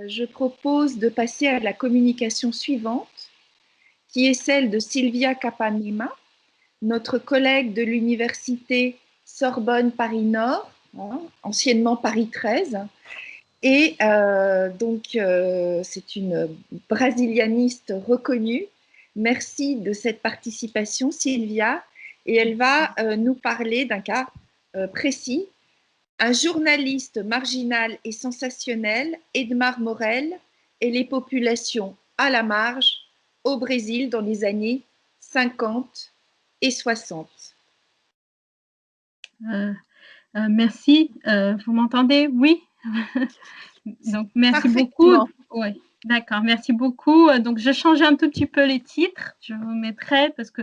Je propose de passer à la communication suivante, qui est celle de Sylvia Capanema, notre collègue de l'université Sorbonne Paris-Nord, hein, anciennement Paris 13. Et c'est une brésilianiste reconnue. Merci de cette participation, Sylvia. Et elle va nous parler d'un cas précis. Un journaliste marginal et sensationnel, Edmar Morel, et les populations à la marge au Brésil dans les années 50 et 60. Merci. Vous m'entendez? Oui. Donc, merci beaucoup. Oui, d'accord. Merci beaucoup. Donc, je change un tout petit peu les titres. Je vous mettrai parce que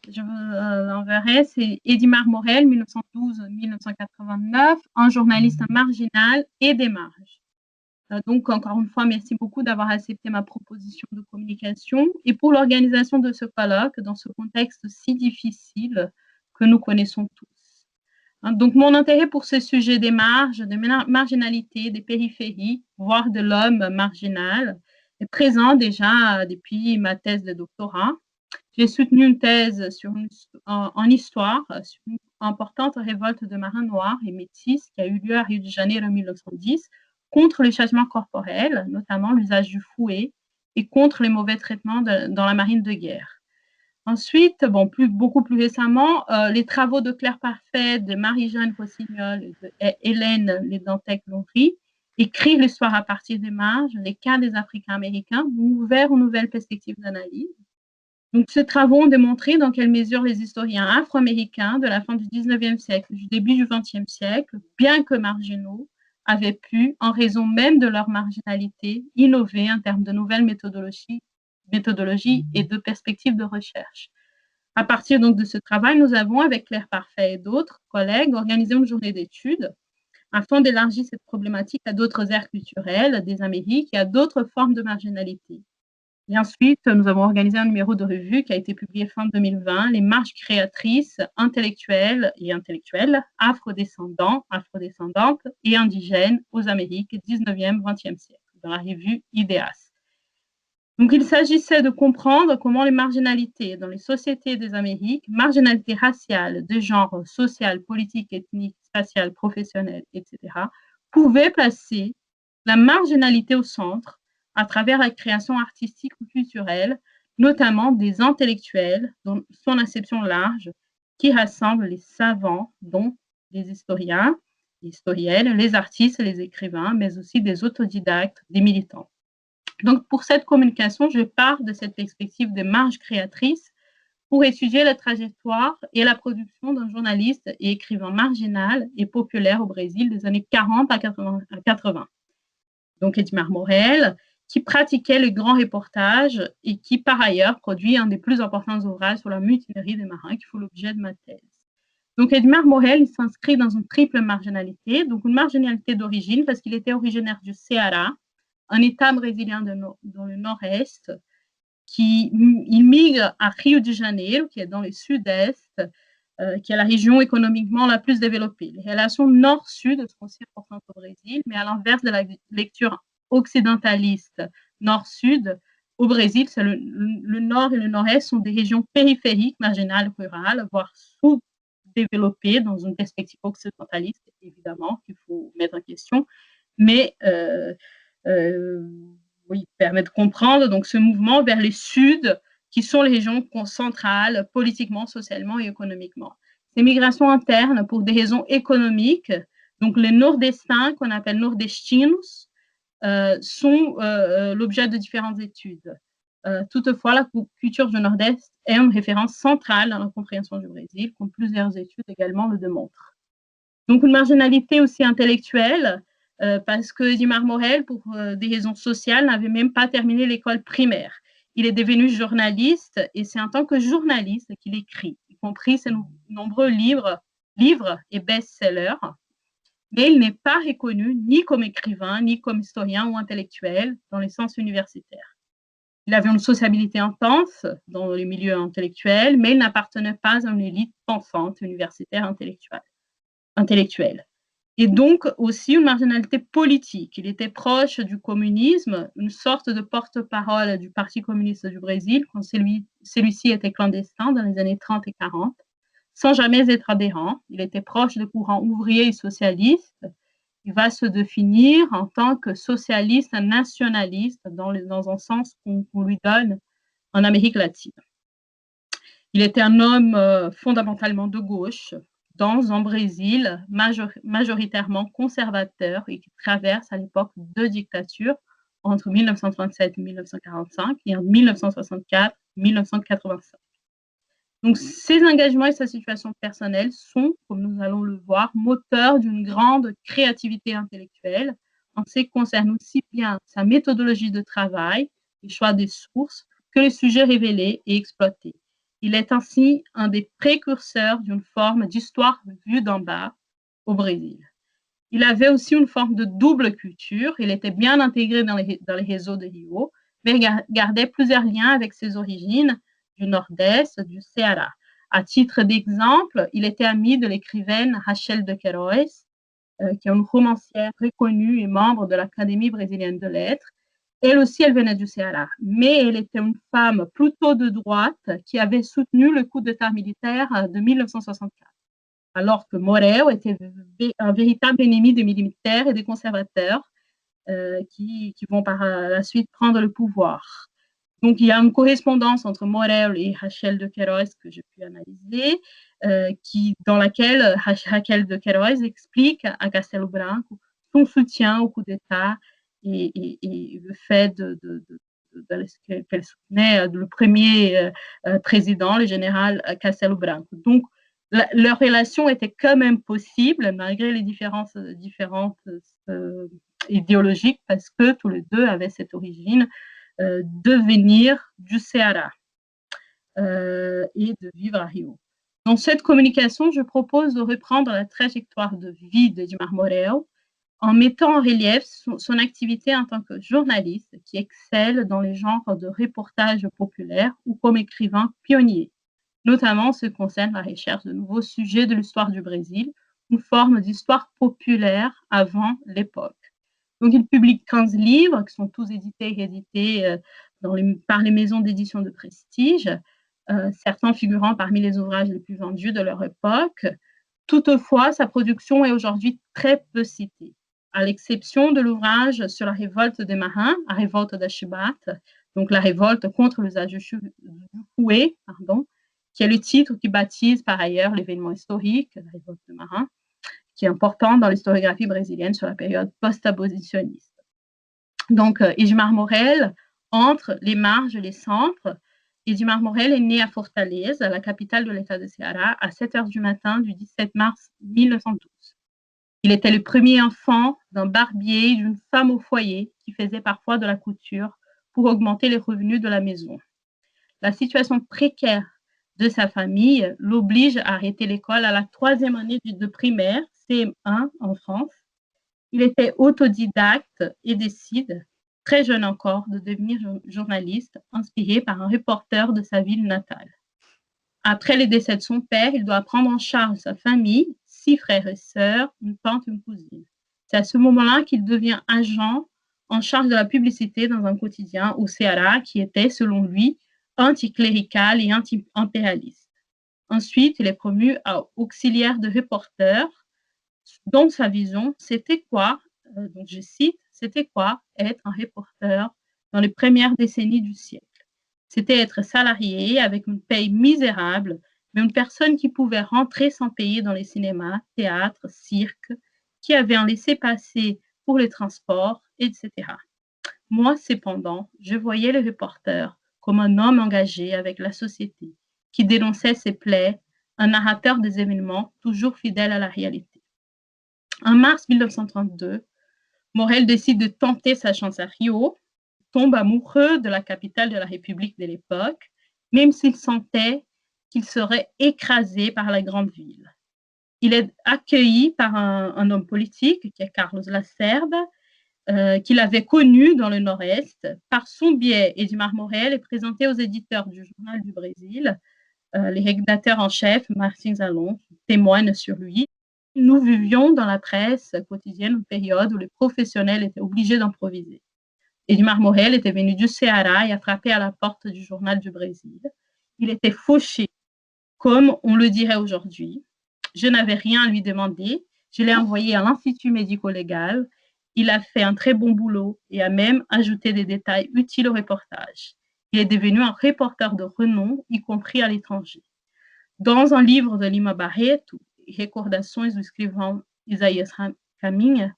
je vous l'enverrai. C'est Edmar Morel, 1912-1989, un journaliste marginal et des marges. Donc, encore une fois, merci beaucoup d'avoir accepté ma proposition de communication et pour l'organisation de ce colloque dans ce contexte si difficile que nous connaissons tous. Donc, mon intérêt pour ce sujet des marges, de marginalité, des périphéries, voire de l'homme marginal, est présent déjà depuis ma thèse de doctorat. J'ai soutenu une thèse en histoire sur une importante révolte de marins noirs et métis qui a eu lieu à Rio de Janeiro en 1910 contre les changements corporels, notamment l'usage du fouet, et contre les mauvais traitements dans la marine de guerre. Ensuite, beaucoup plus récemment, les travaux de Claire Parfait, de Marie-Jeanne Rossignol et de Hélène Lédantec-Lonry, écrire l'histoire à partir des marges, les cas des Africains-Américains, m'ont ouvert une nouvelle perspective d'analyse. Donc, ces travaux ont démontré dans quelle mesure les historiens afro-américains de la fin du 19e siècle, du début du 20e siècle, bien que marginaux, avaient pu, en raison même de leur marginalité, innover en termes de nouvelles méthodologies et de perspectives de recherche. À partir donc de ce travail, nous avons, avec Claire Parfait et d'autres collègues, organisé une journée d'études afin d'élargir cette problématique à d'autres aires culturelles des Amériques et à d'autres formes de marginalité. Et ensuite, nous avons organisé un numéro de revue qui a été publié fin 2020, Les marges créatrices intellectuelles et intellectuelles, afrodescendants, afrodescendantes et indigènes aux Amériques 19e, 20e siècle, dans la revue IDEAS. Donc, il s'agissait de comprendre comment les marginalités dans les sociétés des Amériques, marginalités raciales, de genre, social, politique, ethnique, spatiale, professionnelle, etc., pouvaient placer la marginalité au centre à travers la création artistique ou culturelle, notamment des intellectuels, dont son acception large, qui rassemble les savants, dont les historiens, les historiennes, les artistes, les écrivains, mais aussi des autodidactes, des militants. Donc, pour cette communication, je pars de cette perspective de marge créatrice pour étudier la trajectoire et la production d'un journaliste et écrivain marginal et populaire au Brésil des années 40 à 80. Donc, Edmar Morel, qui pratiquait le grand reportage et qui, par ailleurs, produit un des plus importants ouvrages sur la mutinerie des marins qui font l'objet de ma thèse. Donc, Edmar Morel, il s'inscrit dans une triple marginalité, donc une marginalité d'origine parce qu'il était originaire du Ceará, un État brésilien dans le nord-est, qui migre à Rio de Janeiro, qui est dans le sud-est, qui est la région économiquement la plus développée. Les relations nord-sud sont aussi importantes au Brésil, mais à l'inverse de la lecture occidentaliste nord-sud, au Brésil, le nord et le nord-est sont des régions périphériques, marginales, rurales, voire sous-développées dans une perspective occidentaliste, évidemment, qu'il faut mettre en question, mais oui, permet de comprendre donc ce mouvement vers les sud, qui sont les régions centrales, politiquement, socialement et économiquement. Ces migrations internes, pour des raisons économiques, donc les nordestins, qu'on appelle nordestinos, sont l'objet de différentes études. Toutefois, la culture du Nord-Est est une référence centrale dans la compréhension du Brésil, comme plusieurs études également le démontrent. Donc, une marginalité aussi intellectuelle, parce que Edmar Morel, pour des raisons sociales, n'avait même pas terminé l'école primaire. Il est devenu journaliste et c'est en tant que journaliste qu'il écrit, y compris ses nombreux livres et best-sellers. Mais il n'est pas reconnu ni comme écrivain, ni comme historien ou intellectuel dans le sens universitaire. Il avait une sociabilité intense dans les milieux intellectuels, mais il n'appartenait pas à une élite pensante universitaire intellectuelle. et donc aussi une marginalité politique. Il était proche du communisme, une sorte de porte-parole du Parti communiste du Brésil, quand celui-ci était clandestin dans les années 30 et 40, sans jamais être adhérent. Il était proche des courants ouvriers et socialistes. Il va se définir en tant que socialiste nationaliste dans un sens qu'on lui donne en Amérique latine. Il était un homme fondamentalement de gauche, dans un Brésil majoritairement conservateur et qui traverse à l'époque deux dictatures entre 1937 et 1945 et en 1964 et 1985. Donc, ses engagements et sa situation personnelle sont, comme nous allons le voir, moteurs d'une grande créativité intellectuelle en ce qui concerne aussi bien sa méthodologie de travail, les choix des sources, que les sujets révélés et exploités. Il est ainsi un des précurseurs d'une forme d'histoire vue d'en bas au Brésil. Il avait aussi une forme de double culture. Il était bien intégré dans les réseaux de Rio, mais gardait plusieurs liens avec ses origines du Nord-Est, du Ceará. À titre d'exemple, il était ami de l'écrivaine Rachel de Queiroz, qui est une romancière reconnue et membre de l'Académie brésilienne de lettres. Elle aussi, elle venait du Ceará, mais elle était une femme plutôt de droite qui avait soutenu le coup d'État militaire de 1964, alors que Morel était un véritable ennemi des militaires et des conservateurs qui vont par la suite prendre le pouvoir. Donc, il y a une correspondance entre Morel et Rachel de Queiroz que j'ai pu analyser, dans laquelle Rachel de Queiroz explique à Castelo Branco son soutien au coup d'État et le fait qu'elle soutenait le premier président, le général Castelo Branco. Donc, leur relation était quand même possible, malgré les différences idéologiques, parce que tous les deux avaient cette origine de venir du Ceará et de vivre à Rio. Dans cette communication, je propose de reprendre la trajectoire de vie d'Edmar Morel en mettant en relief son activité en tant que journaliste qui excelle dans les genres de reportage populaire ou comme écrivain pionnier, notamment en ce qui concerne la recherche de nouveaux sujets de l'histoire du Brésil, une forme d'histoire populaire avant l'époque. Donc, il publie 15 livres qui sont tous édités et réédités par les maisons d'édition de prestige, certains figurant parmi les ouvrages les plus vendus de leur époque. Toutefois, sa production est aujourd'hui très peu citée, à l'exception de l'ouvrage sur la révolte des marins, la révolte d'Achibat, donc la révolte contre l'usage du fouet, qui est le titre qui baptise par ailleurs l'événement historique, la révolte des marins, qui est important dans l'historiographie brésilienne sur la période post-abolitionniste. Donc, Edmar Morel, entre les marges et les centres, Edmar Morel est né à Fortaleza, la capitale de l'État de Ceará, à 7 heures du matin du 17 mars 1912. Il était le premier enfant d'un barbier et d'une femme au foyer qui faisait parfois de la couture pour augmenter les revenus de la maison. La situation précaire de sa famille l'oblige à arrêter l'école à la 3e année de primaire, CM1 en France. Il était autodidacte et décide, très jeune encore, de devenir journaliste, inspiré par un reporter de sa ville natale. Après le décès de son père, il doit prendre en charge sa famille, 6 frères et sœurs, une tante et une cousine. C'est à ce moment-là qu'il devient agent en charge de la publicité dans un quotidien au Ceará qui était, selon lui, anticlérical et anti-impérialiste. Ensuite, il est promu à auxiliaire de reporter, dont sa vision, c'était quoi, donc je cite, c'était quoi être un reporter dans les premières décennies du siècle. C'était être salarié avec une paye misérable, mais une personne qui pouvait rentrer sans payer dans les cinémas, théâtres, cirques, qui avait un laissez-passer pour les transports, etc. Moi, cependant, je voyais le reporter comme un homme engagé avec la société, qui dénonçait ses plaies, un narrateur des événements toujours fidèle à la réalité. En mars 1932, Morel décide de tenter sa chance à Rio, tombe amoureux de la capitale de la République de l'époque, même s'il sentait qu'il serait écrasé par la grande ville. Il est accueilli par un homme politique, qui est Carlos Lacerda, qu'il avait connu dans le Nord-Est. Par son biais, Edmar Morel est présenté aux éditeurs du Journal du Brésil. Les rédacteurs en chef, Martins Alonso, témoignent sur lui. nous vivions dans la presse quotidienne une période où les professionnels étaient obligés d'improviser. Edmar Morel était venu du Ceará et a frappé à la porte du journal du Brésil. Il était fauché, comme on le dirait aujourd'hui. Je n'avais rien à lui demander. Je l'ai envoyé à l'Institut médico-légal. Il a fait un très bon boulot et a même ajouté des détails utiles au reportage. Il est devenu un reporter de renom, y compris à l'étranger. Dans un livre de Lima Barreto, Recordações do escrivão Isaías Caminha,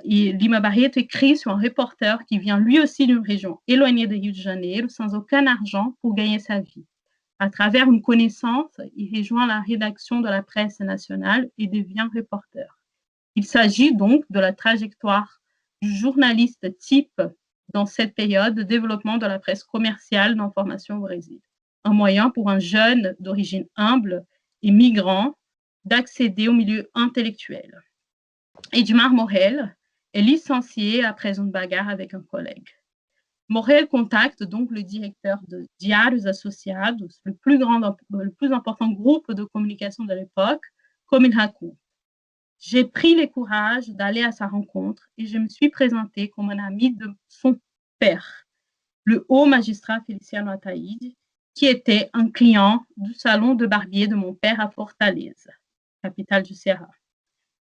et Lima Barreto écrit sur un reporter qui vient lui aussi d'une région éloignée de Rio de Janeiro, sans aucun argent pour gagner sa vie. À travers une connaissance, il rejoint la rédaction de la presse nationale et devient reporter. Il s'agit donc de la trajectoire du journaliste type dans cette période de développement de la presse commerciale d'information au Brésil. Un moyen pour un jeune d'origine humble et migrant d'accéder au milieu intellectuel. Edmar Morel est licencié après une bagarre avec un collègue. Morel contacte donc le directeur de Diários Associados, le plus important groupe de communication de l'époque, comme il raconte. J'ai pris le courage d'aller à sa rencontre et je me suis présenté comme un ami de son père, le haut magistrat Feliciano Ataide, qui était un client du salon de barbier de mon père à Fortaleza, capitale du Ceará.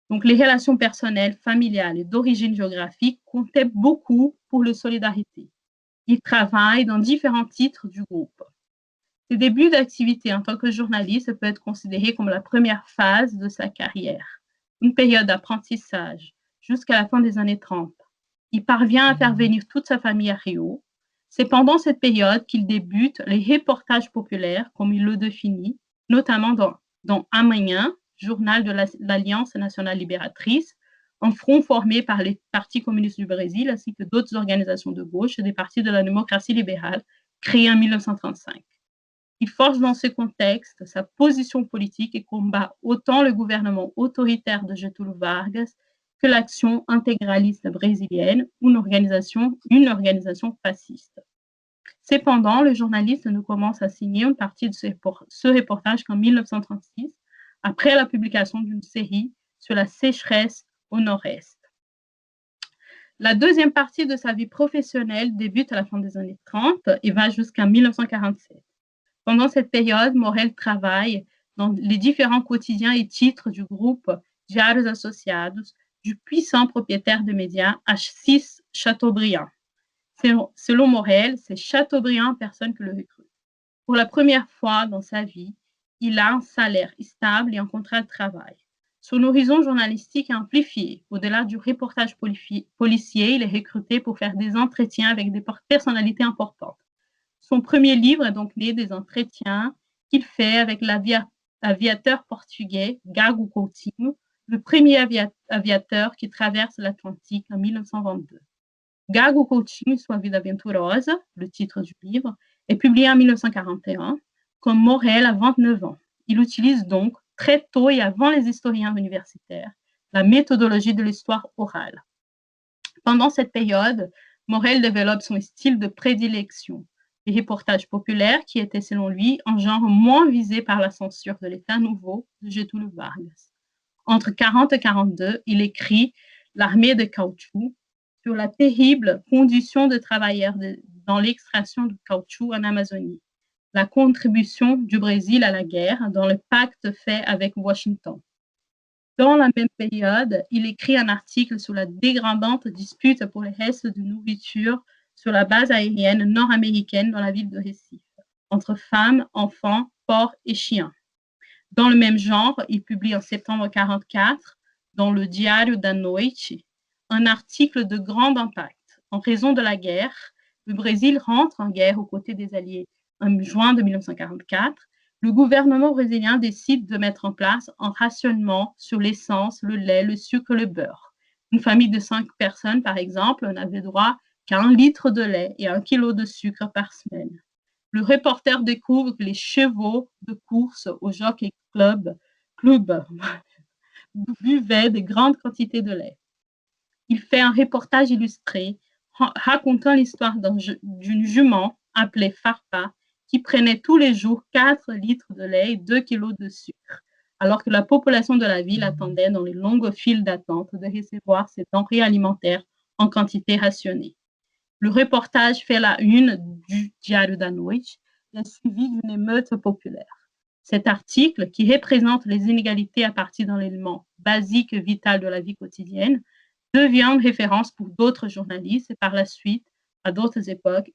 Donc, les relations personnelles, familiales et d'origine géographique comptaient beaucoup pour la solidarité. Il travaille dans différents titres du groupe. Ses débuts d'activité en tant que journaliste peuvent être considérés comme la première phase de sa carrière, une période d'apprentissage jusqu'à la fin des années 30. Il parvient à faire venir toute sa famille à Rio. C'est pendant cette période qu'il débute les reportages populaires, comme il le définit, notamment dans Amanhã, journal de l'Alliance nationale libératrice, un front formé par les partis communistes du Brésil ainsi que d'autres organisations de gauche et des partis de la démocratie libérale créés en 1935. Il forge dans ce contexte sa position politique et combat autant le gouvernement autoritaire de Getúlio Vargas que l'action intégraliste brésilienne, une organisation fasciste. Cependant, le journaliste ne commence à signer une partie de ce reportage qu'en 1936, après la publication d'une série sur la sécheresse au nord-est. La deuxième partie de sa vie professionnelle débute à la fin des années 30 et va jusqu'en 1947. Pendant cette période, Morel travaille dans les différents quotidiens et titres du groupe Diários Associados, du puissant propriétaire de médias H6 Chateaubriand. Selon Morel, c'est Chateaubriand en personne que le recrute. Pour la première fois dans sa vie, il a un salaire stable et un contrat de travail. Son horizon journalistique est amplifié. Au-delà du reportage policier, il est recruté pour faire des entretiens avec des personnalités importantes. Son premier livre est donc né des entretiens qu'il fait avec l'aviateur portugais Gago Coutinho, le premier aviateur qui traverse l'Atlantique en 1922. Gago Coutinho, Sua Vida Aventurosa, le titre du livre, est publié en 1941, quand Morel a 29 ans. Il utilise donc, très tôt et avant les historiens universitaires, la méthodologie de l'histoire orale. Pendant cette période, Morel développe son style de prédilection, les reportages populaires qui étaient, selon lui, un genre moins visé par la censure de l'État nouveau de Getúlio Vargas. Entre 1940 et 1942, il écrit L'armée de caoutchouc sur la terrible condition de travailleurs dans l'extraction du caoutchouc en Amazonie, la contribution du Brésil à la guerre dans le pacte fait avec Washington. Dans la même période, il écrit un article sur la dégradante dispute pour les restes de nourriture sur la base aérienne nord-américaine dans la ville de Recife, entre femmes, enfants, porcs et chiens. Dans le même genre, il publie en septembre 1944, dans le Diário da Noite, un article de grand impact. En raison de la guerre, le Brésil rentre en guerre aux côtés des Alliés en juin de 1944. Le gouvernement brésilien décide de mettre en place un rationnement sur l'essence, le lait, le sucre, le beurre. Une famille de 5 personnes, par exemple, n'avait droit qu'à 1 litre de lait et 1 kilo de sucre par semaine. Le reporter découvre que les chevaux de course au Jockey Club buvaient de grandes quantités de lait. Il fait un reportage illustré racontant l'histoire d'une jument appelée Farpa qui prenait tous les jours 4 litres de lait et 2 kilos de sucre. alors que la population de la ville attendait dans les longues files d'attente de recevoir ces denrées alimentaires en quantité rationnée. Le reportage fait la une du Diário da Noite est suivi d'une émeute populaire. Cet article, qui représente les inégalités à partir d'un élément basique et vital de la vie quotidienne, devient une référence pour d'autres journalistes et par la suite, à d'autres époques,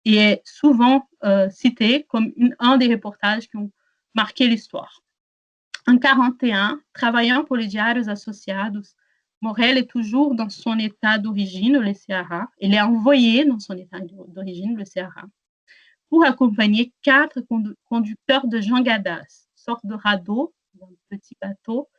et est souvent cité comme un des reportages qui ont marqué l'histoire. En 1941, travaillant pour les Diários Associados, Morel est toujours dans son état d'origine, le Ceará. Il est envoyé dans son état d'origine, le Ceará, pour accompagner 4 conducteurs de jangadas, sorte de radeau, un petit bateau,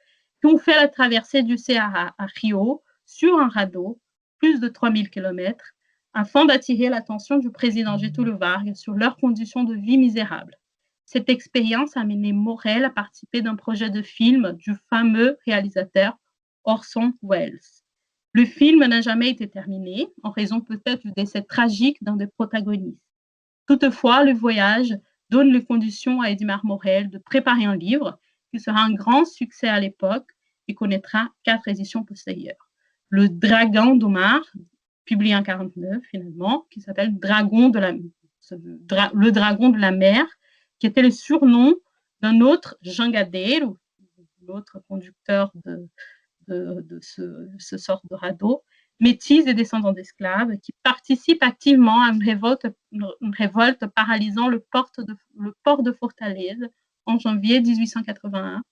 qui ont fait la traversée du Ceará à Rio sur un radeau, plus de 3000 km, afin d'attirer l'attention du président Getúlio Vargas sur leurs conditions de vie misérables. Cette expérience a amené Morel à participer d'un projet de film du fameux réalisateur Orson Welles. Le film n'a jamais été terminé, en raison peut-être du décès tragique d'un des protagonistes. Toutefois, le voyage donne les conditions à Edmar Morel de préparer un livre qui sera un grand succès à l'époque et connaîtra 4 éditions postérieures. Le Dragon d'Omar, publié en 1949 finalement, qui s'appelle le Dragon de la mer, qui était le surnom d'un autre jangadeiro, l'autre conducteur de ce sort de radeau, métis et descendants d'esclaves, qui participent activement à une révolte paralysant le port de Fortaleza en janvier 1881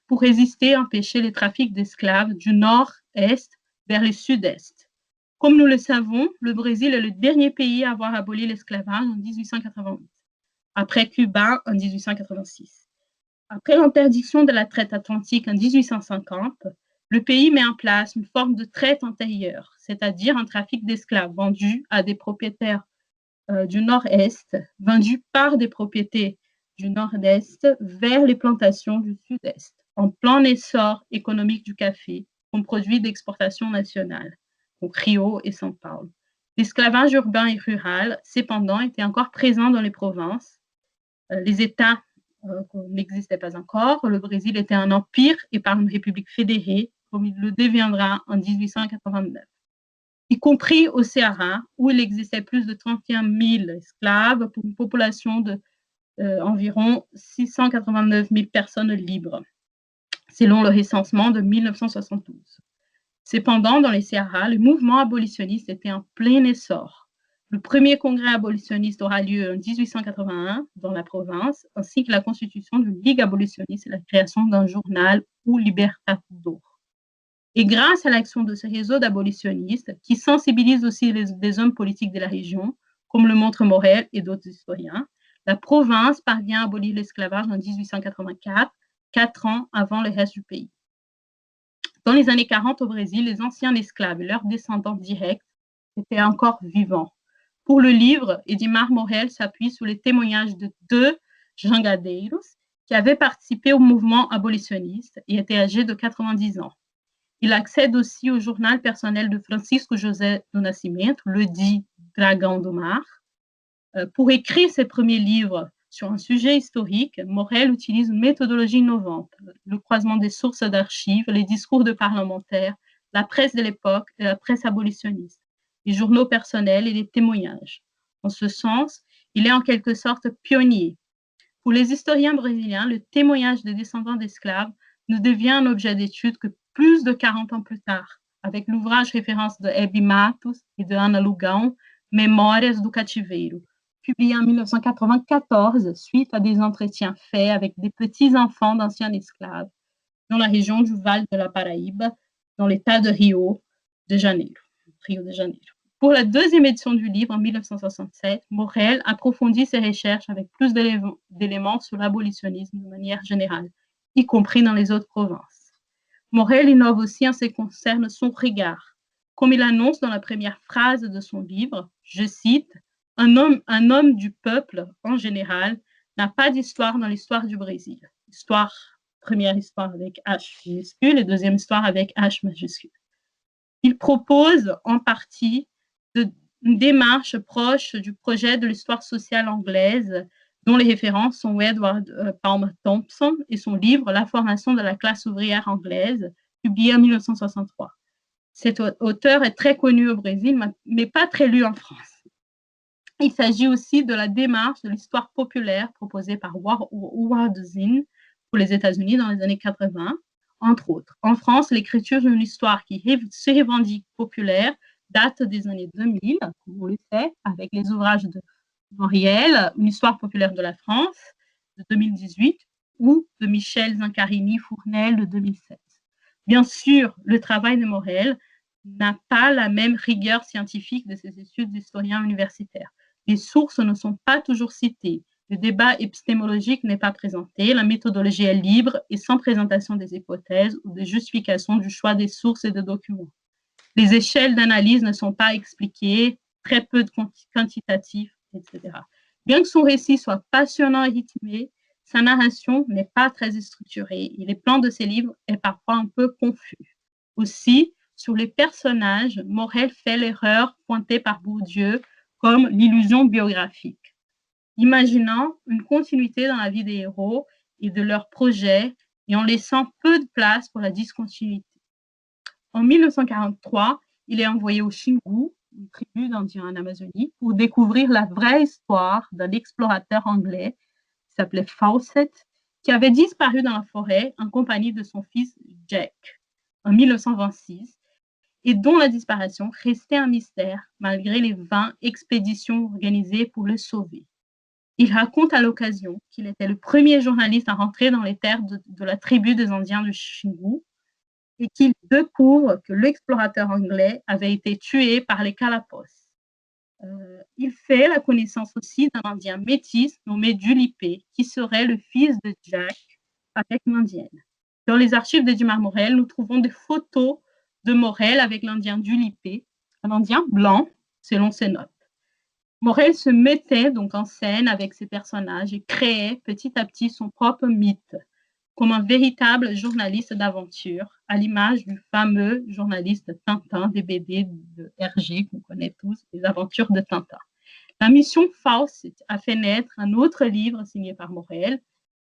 pour résister et empêcher les trafics d'esclaves du nord-est vers le sud-est. Comme nous le savons, le Brésil est le dernier pays à avoir aboli l'esclavage en 1888, après Cuba en 1886. Après l'interdiction de la traite atlantique en 1850, le pays met en place une forme de traite antérieure, c'est-à-dire un trafic d'esclaves vendus à des propriétaires du nord-est, vendus par des propriétés du nord-est vers les plantations du sud-est, en plein essor économique du café, comme produit d'exportation nationale, donc Rio et São Paulo. L'esclavage urbain et rural, cependant, était encore présent dans les provinces. Les États n'existaient pas encore. Le Brésil était un empire et par une république fédérée, comme il le deviendra en 1889, y compris au Ceará, où il existait plus de 31 000 esclaves pour une population d'environ 689 000 personnes libres, selon le recensement de 1972. Cependant, dans les Ceará, le mouvement abolitionniste était en plein essor. Le premier congrès abolitionniste aura lieu en 1881 dans la province, ainsi que la constitution d'une ligue abolitionniste et la création d'un journal ou Libertador. Et grâce à l'action de ce réseau d'abolitionnistes, qui sensibilisent aussi des hommes politiques de la région, comme le montrent Morel et d'autres historiens, la province parvient à abolir l'esclavage en 1884, 4 ans avant le reste du pays. Dans les années 40 au Brésil, les anciens esclaves et leurs descendants directs étaient encore vivants. Pour le livre, Edmar Morel s'appuie sur les témoignages de 2 jangadeiros qui avaient participé au mouvement abolitionniste et étaient âgés de 90 ans. Il accède aussi au journal personnel de Francisco José do Nascimento, le dit Dragão do Mar. Pour écrire ses premiers livres sur un sujet historique, Morel utilise une méthodologie innovante, le croisement des sources d'archives, les discours de parlementaires, la presse de l'époque et la presse abolitionniste, les journaux personnels et les témoignages. En ce sens, il est en quelque sorte pionnier. Pour les historiens brésiliens, le témoignage des descendants d'esclaves ne devient un objet d'étude que plus de 40 ans plus tard, avec l'ouvrage référence de Hebe Matos et de Ana Lugão, Memórias do Cativeiro, publié en 1994 suite à des entretiens faits avec des petits-enfants d'anciens esclaves dans la région du Val de la Paraíba, dans l'état de Rio de Janeiro. Pour la deuxième édition du livre, en 1967, Morel approfondit ses recherches avec plus d'éléments sur l'abolitionnisme de manière générale, y compris dans les autres provinces. Morel innove aussi en ce qui concerne son regard. Comme il annonce dans la première phrase de son livre, je cite, « Un homme du peuple, en général, n'a pas d'histoire dans l'histoire du Brésil. » Première histoire avec H minuscule et deuxième histoire avec H majuscule. Il propose en partie une démarche proche du projet de l'histoire sociale anglaise dont les références sont Edward Palmer Thompson et son livre « La formation de la classe ouvrière anglaise », publié en 1963. Cet auteur est très connu au Brésil, mais pas très lu en France. Il s'agit aussi de la démarche de l'histoire populaire proposée par Howard Zinn pour les États-Unis dans les années 80, entre autres. En France, l'écriture d'une histoire qui se revendique populaire date des années 2000, comme on le sait, avec les ouvrages de Moriel, Une histoire populaire de la France, de 2018, ou de Michel Zincarini-Fournel, de 2016. Bien sûr, le travail de Morel n'a pas la même rigueur scientifique de ses études d'historien universitaire. Les sources ne sont pas toujours citées, le débat épistémologique n'est pas présenté, la méthodologie est libre et sans présentation des hypothèses ou des justifications du choix des sources et des documents. Les échelles d'analyse ne sont pas expliquées, très peu de quantitatifs, etc. Bien que son récit soit passionnant et rythmé, sa narration n'est pas très structurée et les plans de ses livres est parfois un peu confus. Aussi, sur les personnages, Morel fait l'erreur pointée par Bourdieu comme l'illusion biographique, imaginant une continuité dans la vie des héros et de leurs projets et en laissant peu de place pour la discontinuité. En 1943, il est envoyé au Xingu, une tribu d'Indiens en Amazonie, pour découvrir la vraie histoire d'un explorateur anglais qui s'appelait Fawcett, qui avait disparu dans la forêt en compagnie de son fils Jack en 1926 et dont la disparition restait un mystère malgré les 20 expéditions organisées pour le sauver. Il raconte à l'occasion qu'il était le premier journaliste à rentrer dans les terres de la tribu des Indiens du Xingu et qu'il découvre que l'explorateur anglais avait été tué par les Kalapos. Il fait la connaissance aussi d'un Indien métis nommé Dulipé, qui serait le fils de Jack avec l'Indienne. Dans les archives de Dumars Morel, nous trouvons des photos de Morel avec l'Indien Dulipé, un Indien blanc, selon ses notes. Morel se mettait donc en scène avec ses personnages et créait petit à petit son propre mythe, comme un véritable journaliste d'aventure, à l'image du fameux journaliste Tintin des BD de Hergé, qu'on connaît tous, les aventures de Tintin. La mission Fawcett a fait naître un autre livre signé par Morel,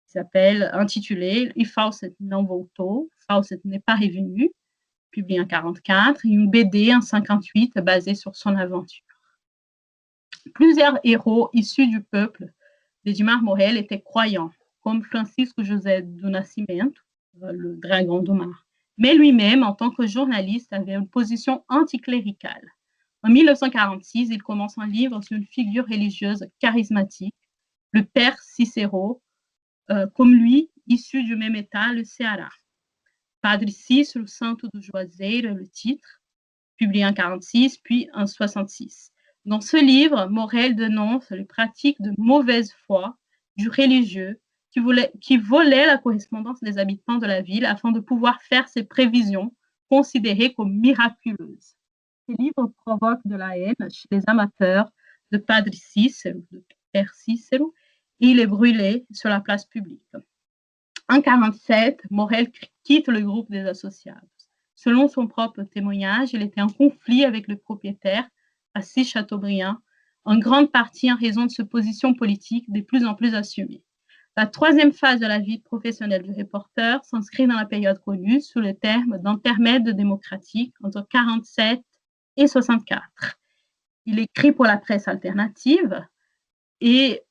qui s'appelle, intitulé « Et Fawcett non voltou », Fawcett n'est pas revenu, publié en 1944, et une BD en 1958 basée sur son aventure. Plusieurs héros issus du peuple de Dumars Morel étaient croyants, comme Francisco José do Nascimento, le dragon d'Omar. Mais lui-même, en tant que journaliste, avait une position anticléricale. En 1946, il commence un livre sur une figure religieuse charismatique, le père Cicero, comme lui, issu du même État, le Ceará. Padre Cícero Santo do Juazeiro, le titre, publié en 1946, puis en 1966. Dans ce livre, Morel dénonce les pratiques de mauvaise foi du religieux qui volait la correspondance des habitants de la ville afin de pouvoir faire ses prévisions considérées comme miraculeuses. Ces livres provoquent de la haine chez les amateurs de Padre Cícero, de Père Cícero, et il est brûlé sur la place publique. En 1947, Morel quitte le groupe des associables. Selon son propre témoignage, il était en conflit avec le propriétaire, Assis Chateaubriand, en grande partie en raison de sa position politique de plus en plus assumée. La troisième phase de la vie professionnelle du reporter s'inscrit dans la période connue sous le terme d'intermède démocratique entre 1947 et 1964. Il écrit pour la presse alternative et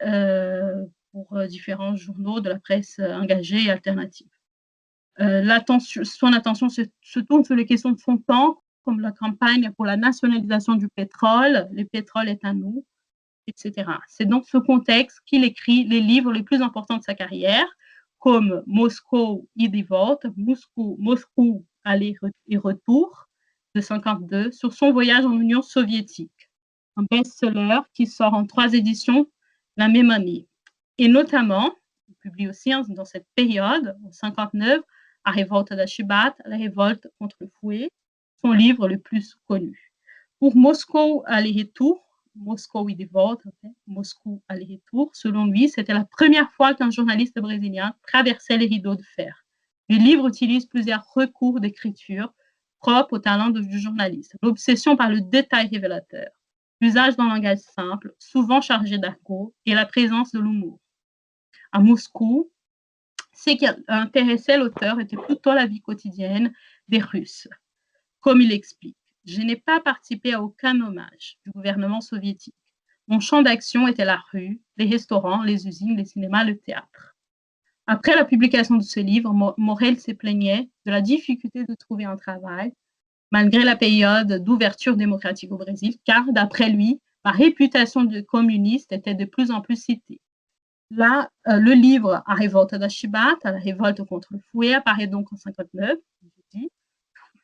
pour différents journaux de la presse engagée et alternative. Son attention se tourne sur les questions de son temps, comme la campagne pour la nationalisation du pétrole, le pétrole est à nous, etc. C'est dans ce contexte qu'il écrit les livres les plus importants de sa carrière, comme Moscou, ida et volta, Moscou, aller et retour, de 1952, sur son voyage en Union soviétique, un best-seller qui sort en 3 éditions la même année. Et notamment, il publie aussi dans cette période, en 1959, A Revolta da Chibata, la révolte contre le fouet, son livre le plus connu. Pour Moscou, aller-retour, Moscou ida et volta, Moscou aller-retour, selon lui, c'était la première fois qu'un journaliste brésilien traversait les rideaux de fer. Le livre utilise plusieurs recours d'écriture propres au talent du journaliste. L'obsession par le détail révélateur, l'usage d'un langage simple, souvent chargé d'argot, et la présence de l'humour. à Moscou, ce qui intéressait l'auteur était plutôt la vie quotidienne des Russes. Comme il explique, je n'ai pas participé à aucun hommage du gouvernement soviétique. Mon champ d'action était la rue, les restaurants, les usines, les cinémas, le théâtre. Après la publication de ce livre, Morel se plaignait de la difficulté de trouver un travail, malgré la période d'ouverture démocratique au Brésil, car d'après lui, la réputation de communiste était de plus en plus citée. Là, le livre A Revolta da Chibata, la révolte contre le fouet, apparaît donc en 1959,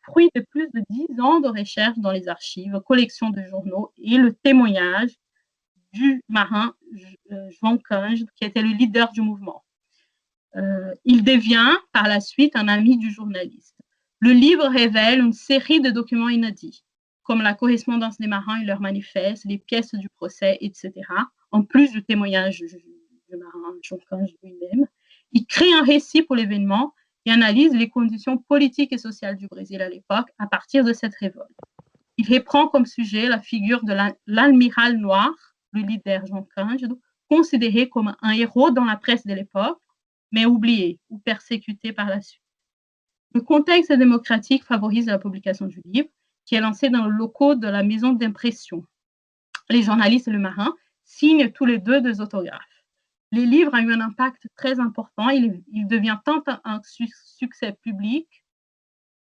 fruit de plus de 10 ans de recherche dans les archives, collection de journaux et le témoignage du marin João Cândido, qui était le leader du mouvement. Il devient par la suite un ami du journaliste. Le livre révèle une série de documents inédits, comme la correspondance des marins et leurs manifestes, les pièces du procès, etc., en plus du témoignage du marin João Cândido lui-même. Il crée un récit pour l'événement et analyse les conditions politiques et sociales du Brésil à l'époque à partir de cette révolte. Il reprend comme sujet la figure de l'amiral noir, le leader João Cândido, considéré comme un héros dans la presse de l'époque, mais oublié ou persécuté par la suite. Le contexte démocratique favorise la publication du livre, qui est lancé dans le locaux de la maison d'impression. Les journalistes et le marin signent tous les deux des autographes. Le livre a eu un impact très important. Il devient tant un succès public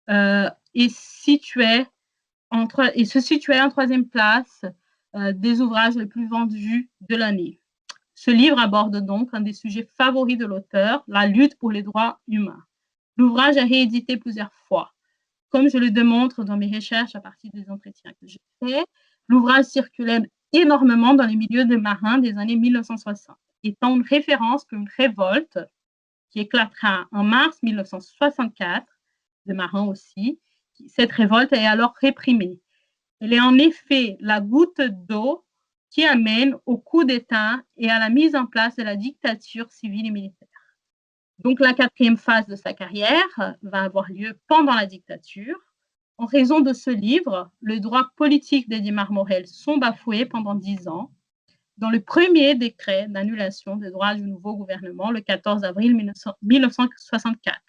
et se situait en troisième place des ouvrages les plus vendus de l'année. Ce livre aborde donc un des sujets favoris de l'auteur, la lutte pour les droits humains. L'ouvrage est réédité plusieurs fois. Comme je le démontre dans mes recherches à partir des entretiens que j'ai faits, l'ouvrage circulait énormément dans les milieux des marins des années 1960, étant une référence pour une révolte qui éclatera en mars 1964, des marins aussi. Cette révolte est alors réprimée. Elle est en effet la goutte d'eau qui amène au coup d'État et à la mise en place de la dictature civile et militaire. Donc, la quatrième phase de sa carrière va avoir lieu pendant la dictature. En raison de ce livre, les droits politiques d'Edmar Morel sont bafoués pendant 10 ans. Dans le premier décret d'annulation des droits du nouveau gouvernement, le 14 avril 1964.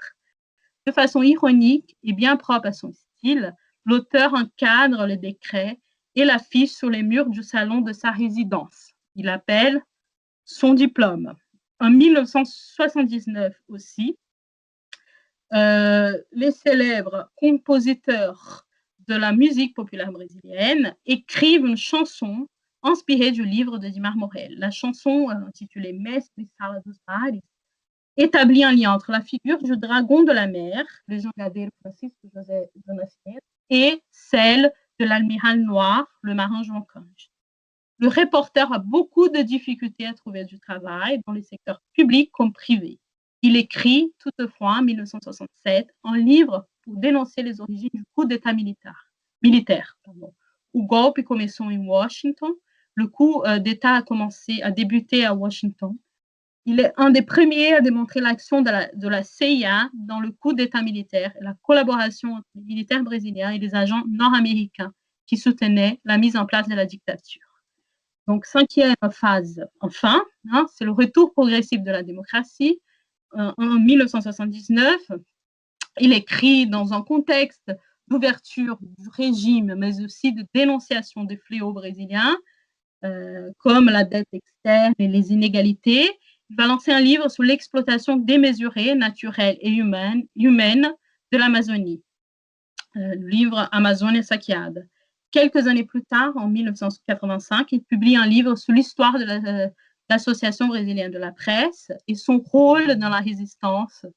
De façon ironique et bien propre à son style, l'auteur encadre le décret et l'affiche sur les murs du salon de sa résidence. Il appelle son diplôme. En 1979 aussi, les célèbres compositeurs de la musique populaire brésilienne écrivent une chanson inspirée du livre de Edmar Morel. La chanson intitulée Mestre Sala dos Mares établit un lien entre la figure du dragon de la mer, le jangadeiro Francisco José de Nascimento, et celle de l'amiral noir, le marin João Cândido. Le reporter a beaucoup de difficultés à trouver du travail dans les secteurs publics comme privés. Il écrit toutefois en 1967 un livre pour dénoncer les origines du coup d'État militaire. O golpe começou em Washington. Le coup d'État a débuté à Washington. Il est un des premiers à démontrer l'action de la CIA dans le coup d'État militaire et la collaboration entre les militaires brésiliens et les agents nord-américains qui soutenaient la mise en place de la dictature. Donc, cinquième phase, enfin, c'est le retour progressif de la démocratie. En 1979, il écrit dans un contexte d'ouverture du régime, mais aussi de dénonciation des fléaux brésiliens, comme la dette externe et les inégalités. Il va lancer un livre sur l'exploitation démesurée, naturelle et humaine de l'Amazonie, le livre Amazônia Saqueada. Quelques années plus tard, en 1985, il publie un livre sur l'histoire de l'Association brésilienne de la presse et son rôle dans la résistance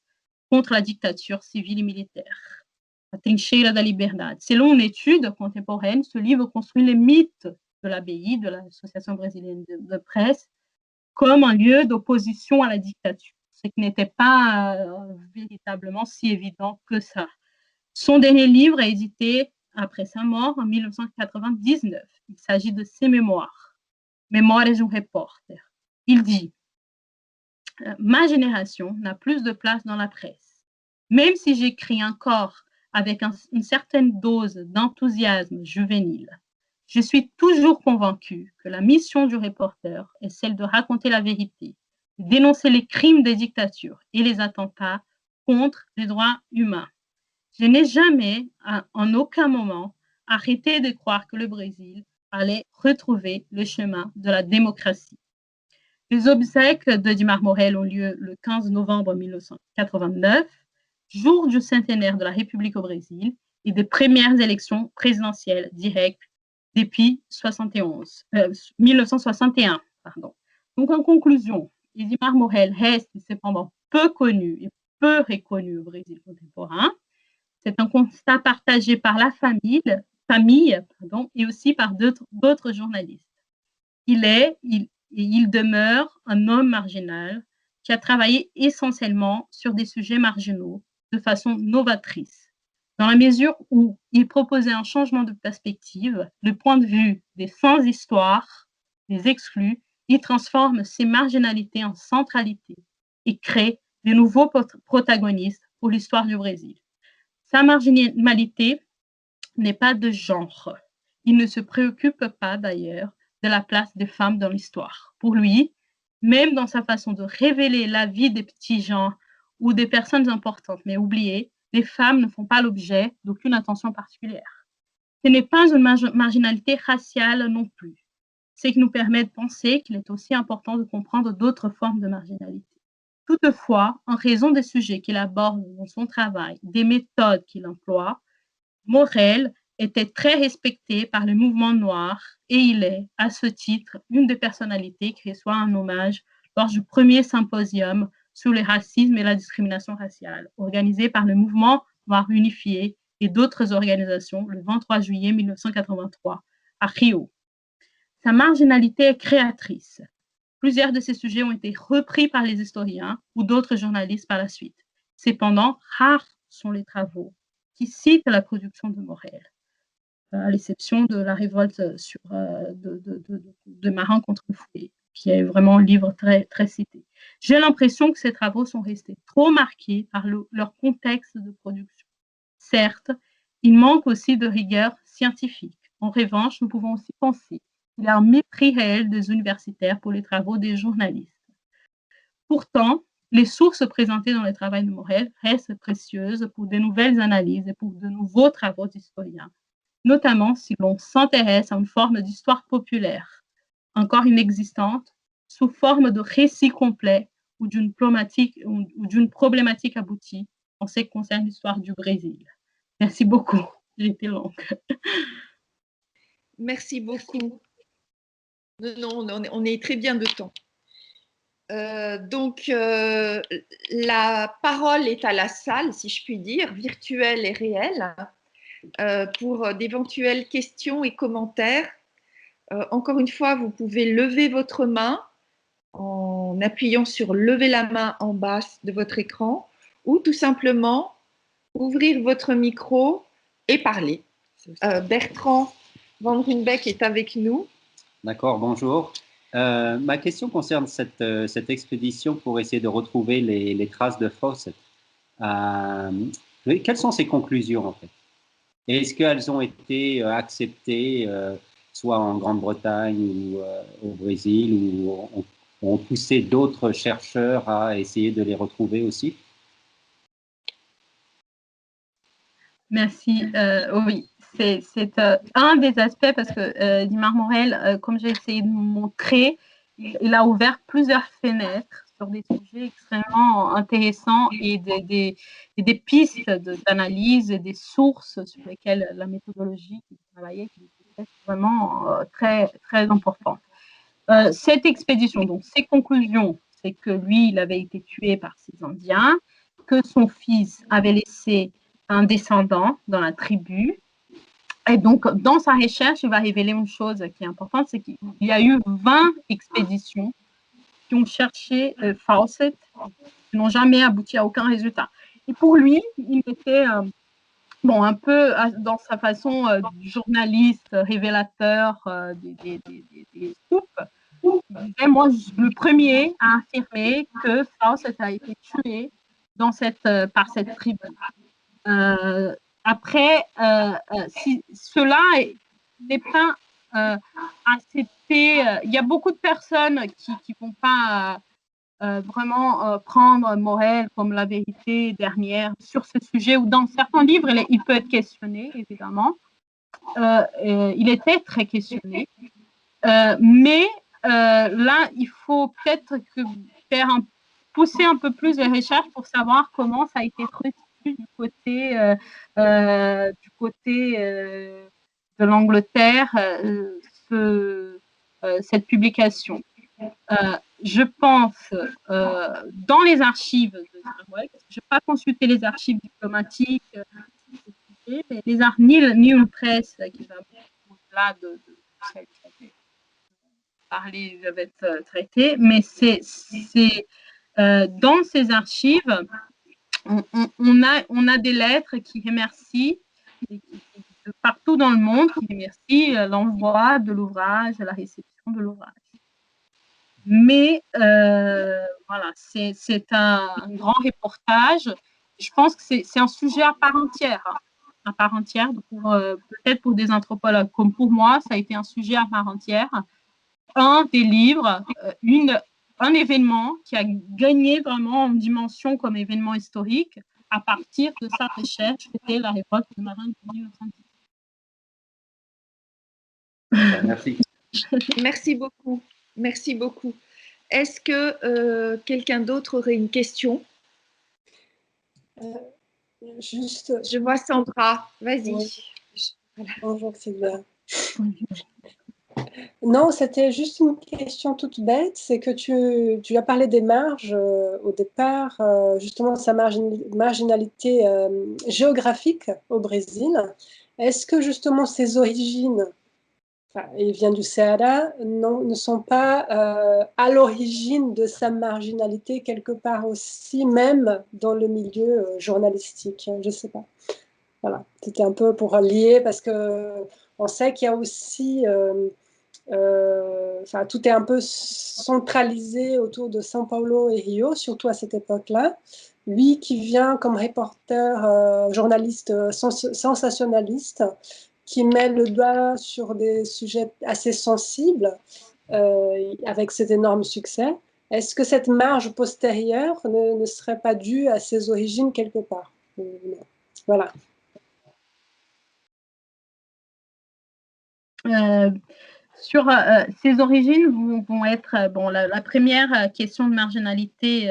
contre la dictature civile et militaire, la trincheira da liberdade. Selon une étude contemporaine, ce livre construit les mythes de l'ABI, de l'Association brésilienne de presse, comme un lieu d'opposition à la dictature, ce qui n'était pas véritablement si évident que ça. Son dernier livre est édité après sa mort en 1999. Il s'agit de ses mémoires, Mémoires d'un reporter. Il dit « Ma génération n'a plus de place dans la presse. Même si j'écris encore avec une certaine dose d'enthousiasme juvénile, je suis toujours convaincu que la mission du reporter est celle de raconter la vérité, dénoncer les crimes des dictatures et les attentats contre les droits humains. Je n'ai jamais, en aucun moment, arrêté de croire que le Brésil allait retrouver le chemin de la démocratie. Les obsèques de Dimar Morel ont lieu le 15 novembre 1989, jour du centenaire de la République au Brésil et des premières élections présidentielles directes depuis 1961. Pardon. Donc, en conclusion, Dimar Morel reste cependant peu connu et peu reconnu au Brésil contemporain. C'est un constat partagé par la famille et aussi par d'autres journalistes. Il demeure un homme marginal qui a travaillé essentiellement sur des sujets marginaux de façon novatrice, dans la mesure où il proposait un changement de perspective, le point de vue des sans-histoire, des exclus, il transforme ces marginalités en centralité et crée de nouveaux protagonistes pour l'histoire du Brésil. Sa marginalité n'est pas de genre. Il ne se préoccupe pas d'ailleurs de la place des femmes dans l'histoire. Pour lui, même dans sa façon de révéler la vie des petits gens ou des personnes importantes mais oubliées, les femmes ne font pas l'objet d'aucune attention particulière. Ce n'est pas une marginalité raciale non plus, ce qui nous permet de penser qu'il est aussi important de comprendre d'autres formes de marginalité. Toutefois, en raison des sujets qu'il aborde dans son travail, des méthodes qu'il emploie, Morel était très respecté par le mouvement noir et il est, à ce titre, une des personnalités qui reçoit un hommage lors du premier symposium sur le racisme et la discrimination raciale, organisé par le mouvement noir unifié et d'autres organisations le 23 juillet 1983 à Rio. Sa marginalité est créatrice. Plusieurs de ces sujets ont été repris par les historiens ou d'autres journalistes par la suite. Cependant, rares sont les travaux qui citent la production de Morel, à l'exception de la révolte de Marin contre le fouet, qui est vraiment un livre très, très cité. J'ai l'impression que ces travaux sont restés trop marqués par leur contexte de production. Certes, il manque aussi de rigueur scientifique. En revanche, nous pouvons aussi penser qu'il y a un mépris réel des universitaires pour les travaux des journalistes. Pourtant, les sources présentées dans le travail de Morel restent précieuses pour de nouvelles analyses et pour de nouveaux travaux d'historiens, notamment si l'on s'intéresse à une forme d'histoire populaire, encore inexistante, sous forme de récit complet ou d'une problématique aboutie en ce qui concerne l'histoire du Brésil. Merci beaucoup. J'ai été longue. Merci beaucoup. Non, on est très bien de temps. Donc, la parole est à la salle, si je puis dire, virtuelle et réelle, pour d'éventuelles questions et commentaires. Encore une fois, vous pouvez lever votre main en appuyant sur « Lever la main » en bas de votre écran ou tout simplement ouvrir votre micro et parler. Bertrand Van Runbeck est avec nous. D'accord, bonjour. Ma question concerne cette expédition pour essayer de retrouver les traces de Fawcett. Quelles sont ses conclusions en fait? Est-ce qu'elles ont été acceptées soit en Grande-Bretagne ou au Brésil, ou ont poussé d'autres chercheurs à essayer de les retrouver aussi? Merci. Oui, c'est un des aspects parce que Dimar Morel, comme j'ai essayé de montrer, il a ouvert plusieurs fenêtres sur des sujets extrêmement intéressants et des pistes d'analyse et des sources sur lesquelles la méthodologie qu'il travaillait était vraiment très, très importante. Cette expédition, donc ses conclusions, c'est que lui, il avait été tué par ces Indiens, que son fils avait laissé un descendant dans la tribu. Et donc, dans sa recherche, il va révéler une chose qui est importante, c'est qu'il y a eu 20 expéditions qui ont cherché Fawcett, qui n'ont jamais abouti à aucun résultat. Et pour lui, il était un peu dans sa façon journaliste, révélateur des scoops. Et moi, le premier à affirmer que Fawcett a été tué par cette tribu. Après, si cela n'est pas accepté, il y a beaucoup de personnes qui ne vont pas vraiment prendre Morel comme la vérité dernière sur ce sujet, ou dans certains livres, il peut être questionné, évidemment. Il était très questionné. Mais là, il faut peut-être pousser un peu plus les recherches pour savoir comment ça a été reçu du côté de l'Angleterre, cette publication. Je pense dans les archives de Samuel, je n'ai pas consulté les archives diplomatiques, mais ni une presse qui va au-delà de celle qui avait parlé, j'avais traité, mais c'est dans ces archives, on a des lettres qui remercient partout dans le monde, qui remercient l'envoi de l'ouvrage, la réception de l'ouvrage. Mais voilà, c'est un grand reportage. Je pense que c'est un sujet à part entière. À part entière, peut-être pour des anthropologues comme pour moi, ça a été un sujet à part entière. Un des livres, un événement qui a gagné vraiment en dimension comme événement historique à partir de sa recherche, c'était la révolte de Marin de 1910. Merci. Merci beaucoup. Merci beaucoup. Est-ce que quelqu'un d'autre aurait une question? Je vois Sandra. Vas-y. Oui. Voilà. Bonjour Sylvia. Non, c'était juste une question toute bête, c'est que tu as parlé des marges au départ, justement sa marginalité géographique au Brésil. Est-ce que justement ses origines, enfin, il vient du Ceará, ne sont pas à l'origine de sa marginalité quelque part aussi, même dans le milieu journalistique? Je ne sais pas. Voilà, c'était un peu pour lier, parce qu'on sait qu'il y a aussi... enfin, tout est un peu centralisé autour de São Paulo et Rio, surtout à cette époque-là. Lui qui vient comme reporter, journaliste sensationnaliste, qui met le doigt sur des sujets assez sensibles, avec cet énorme succès. Est-ce que cette marge postérieure ne serait pas due à ses origines quelque part? Voilà. Sur ses origines vont être, bon, la première question de marginalité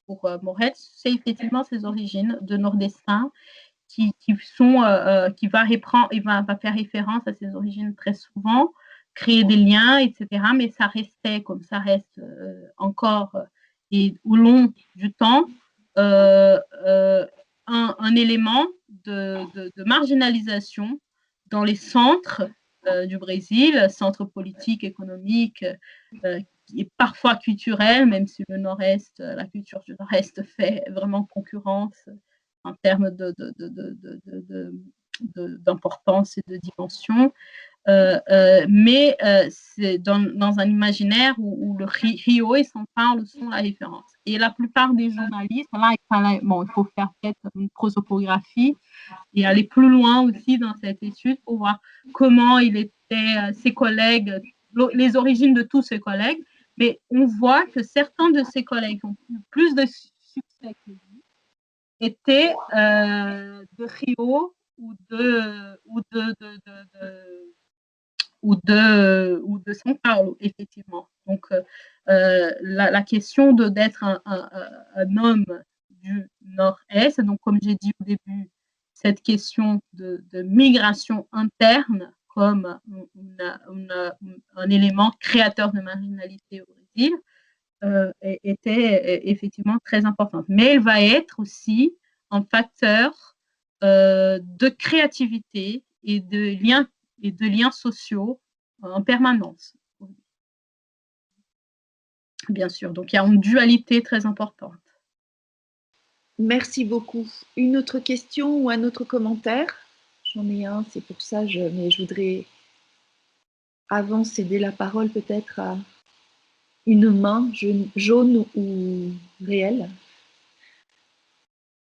pour Morel, c'est effectivement ses origines de nordestin qui va faire référence à ses origines très souvent, créer des liens, etc. Mais ça restait, comme ça reste encore et au long du temps, un élément de marginalisation dans les centres du Brésil, centres politiques, économiques, et parfois culturels, même si le Nord-Est, la culture du Nord-Est fait vraiment concurrence en termes d'importance et de dimension. Mais c'est dans un imaginaire où le Rio et São Paulo sont la référence. Et la plupart des journalistes, là, bon, il faut faire peut-être une prosopographie et aller plus loin aussi dans cette étude pour voir comment il était, ses collègues, les origines de tous ses collègues. Mais on voit que certains de ses collègues ont eu plus de succès que lui étaient de Rio ou de São Paulo, effectivement. Donc, la question d'être un homme du Nord-Est, donc comme j'ai dit au début, cette question de migration interne comme un élément créateur de marginalité au Brésil était effectivement très importante. Mais elle va être aussi un facteur de créativité et de liens sociaux en permanence. Bien sûr, donc il y a une dualité très importante. Merci beaucoup. Une autre question ou un autre commentaire? J'en ai un, c'est pour ça, mais je voudrais avant céder la parole peut-être à une main jaune ou réelle.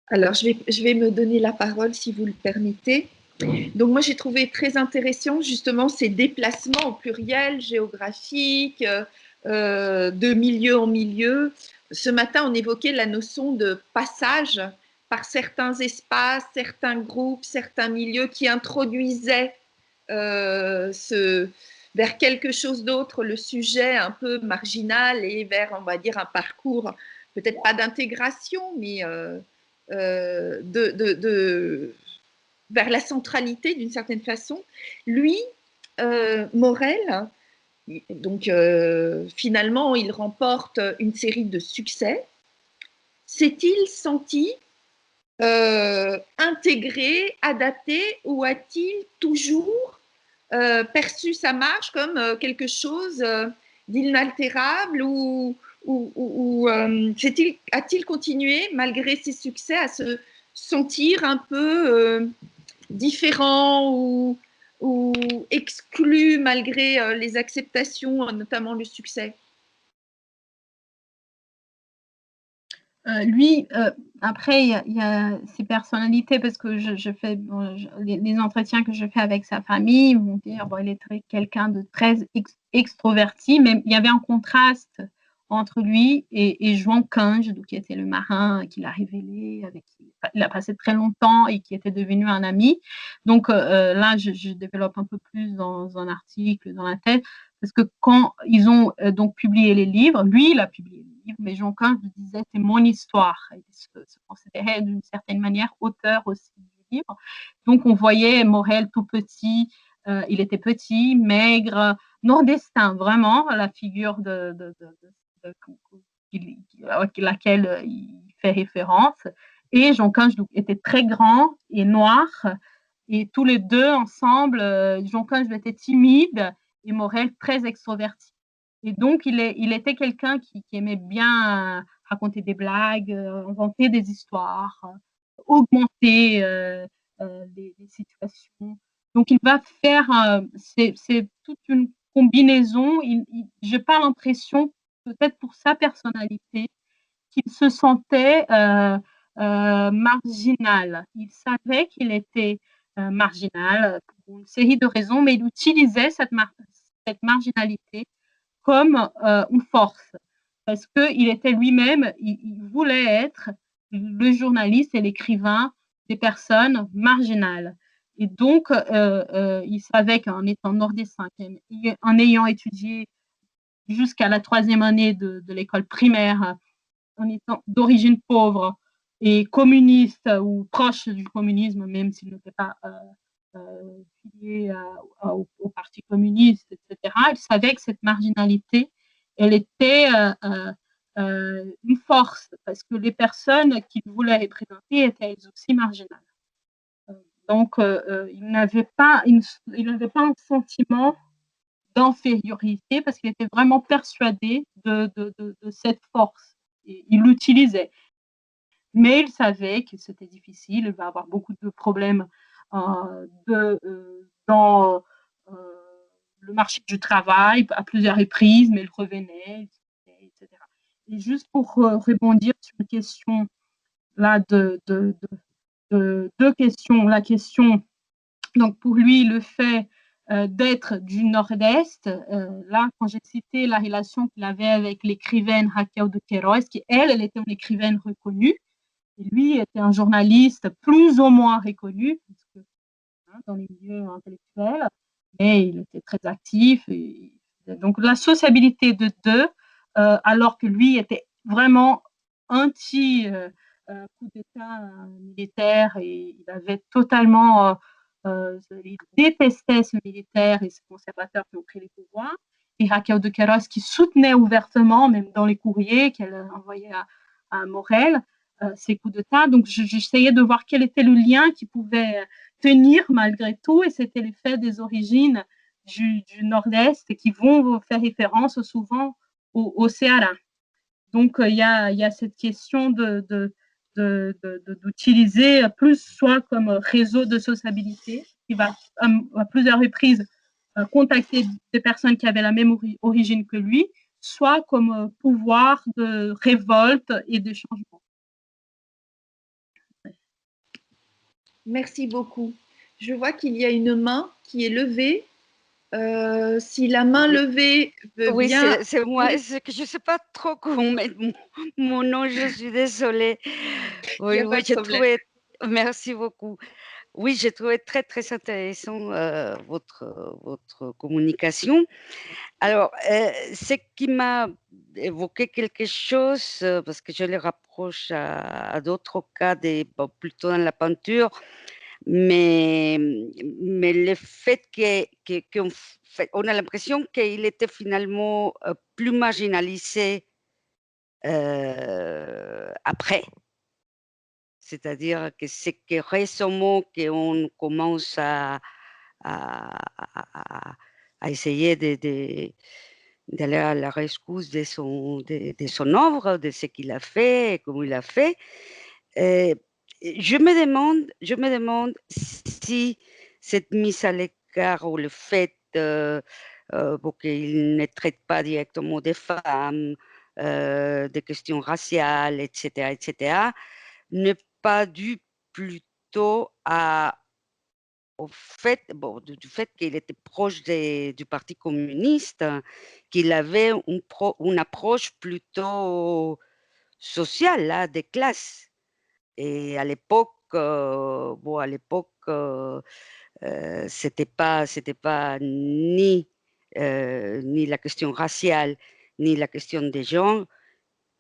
Alors, je vais me donner la parole si vous le permettez. Donc, moi, j'ai trouvé très intéressant justement ces déplacements au pluriel, géographiques, de milieu en milieu. Ce matin, on évoquait la notion de passage par certains espaces, certains groupes, certains milieux qui introduisaient vers quelque chose d'autre le sujet un peu marginal et vers, on va dire, un parcours, peut-être pas d'intégration, mais vers la centralité d'une certaine façon. Lui, Morel, donc finalement, il remporte une série de succès. S'est-il senti intégré, adapté, ou a-t-il toujours perçu sa marche comme quelque chose d'inaltérable, ou a-t-il continué, malgré ses succès, à se sentir un peu différent ou exclu malgré les acceptations, notamment le succès? Lui, après, il y a ses personnalités, parce que je fais les entretiens que je fais avec sa famille, ils vont dire, bon, il est quelqu'un de très extroverti, mais il y avait un contraste entre lui et João Cândido, qui était le marin qu'il a révélé, avec qui il a passé très longtemps et qui était devenu un ami. Donc là, je développe un peu plus dans un article, dans la tête, parce que quand ils ont donc publié les livres, lui, il a publié les livres, mais João Cândido disait, c'est mon histoire. Il se considérait d'une certaine manière auteur aussi du livre. Donc on voyait Morel tout petit, il était petit, maigre, nordestin, vraiment, la figure à laquelle il fait référence. Et João Cândido était très grand et noir, et tous les deux ensemble, João Cândido était timide et Morel très extroverti. Et donc, il était quelqu'un qui aimait bien raconter des blagues, inventer des histoires, augmenter les situations. Donc, il va faire, c'est toute une combinaison. Je n'ai pas l'impression, peut-être pour sa personnalité, qu'il se sentait marginal. Il savait qu'il était marginal pour une série de raisons, mais il utilisait cette marginalité comme une force, parce qu'il était lui-même, il voulait être le journaliste et l'écrivain des personnes marginales. Et donc, il savait qu'en étant nordestin, en ayant étudié jusqu'à la 3e année de l'école primaire, en étant d'origine pauvre et communiste ou proche du communisme, même s'il n'était pas lié au Parti communiste, etc., il savait que cette marginalité, elle était une force, parce que les personnes qu'il voulait représenter étaient elles aussi marginales. Donc, il n'avait pas un sentiment d'infériorité, parce qu'il était vraiment persuadé de cette force. Et il l'utilisait. Mais il savait que c'était difficile, il va avoir beaucoup de problèmes dans le marché du travail à plusieurs reprises, mais il revenait, etc. Et juste pour rebondir sur une question là deux questions. La question, donc pour lui, le fait d'être du Nord-Est, là, quand j'ai cité la relation qu'il avait avec l'écrivaine Raquel de Queiroz, qui, elle était une écrivaine reconnue, et lui était un journaliste plus ou moins reconnu, parce que, dans les milieux intellectuels, mais il était très actif. Et donc, la sociabilité de deux, alors que lui était vraiment anti-coup d'État militaire, et il avait totalement... il détestait ce militaire et ces conservateurs qui ont pris les pouvoirs. Et Raquel de Queiroz, qui soutenait ouvertement, même dans les courriers qu'elle envoyait à Morel, ces coups d'État. Donc, j'essayais de voir quel était le lien qui pouvait tenir malgré tout, et c'était l'effet des origines du Nord-Est qui vont faire référence souvent au Ceará. Donc, il y a cette question d'utiliser plus soit comme réseau de sociabilité, qui va à plusieurs reprises contacter des personnes qui avaient la même origine que lui, soit comme pouvoir de révolte et de changement. Merci beaucoup. Je vois qu'il y a une main qui est levée. Si la main levée veut Oui, bien. c'est moi. C'est que je ne sais pas trop comment mettre mon nom, je suis désolée. Il n'y Oui, a pas de j'ai problème. trouvé. Merci beaucoup. Oui, j'ai trouvé très, très intéressant votre communication. Alors, ce qui m'a évoqué quelque chose, parce que je le rapproche à d'autres cas, plutôt dans la peinture, mais le fait qu'on on a l'impression qu'il était finalement plus marginalisé après. C'est-à-dire que c'est que récemment qu'on commence à essayer d'aller à la rescousse de son œuvre, de ce qu'il a fait, comment il a fait. Je me demande si cette mise à l'écart ou le fait qu'il ne traite pas directement des femmes, des questions raciales, etc., n'est pas dû plutôt au fait, du fait qu'il était proche du Parti communiste, qu'il avait une approche plutôt sociale, là, des classes. Et à l'époque, c'était pas ni la question raciale, ni la question des genres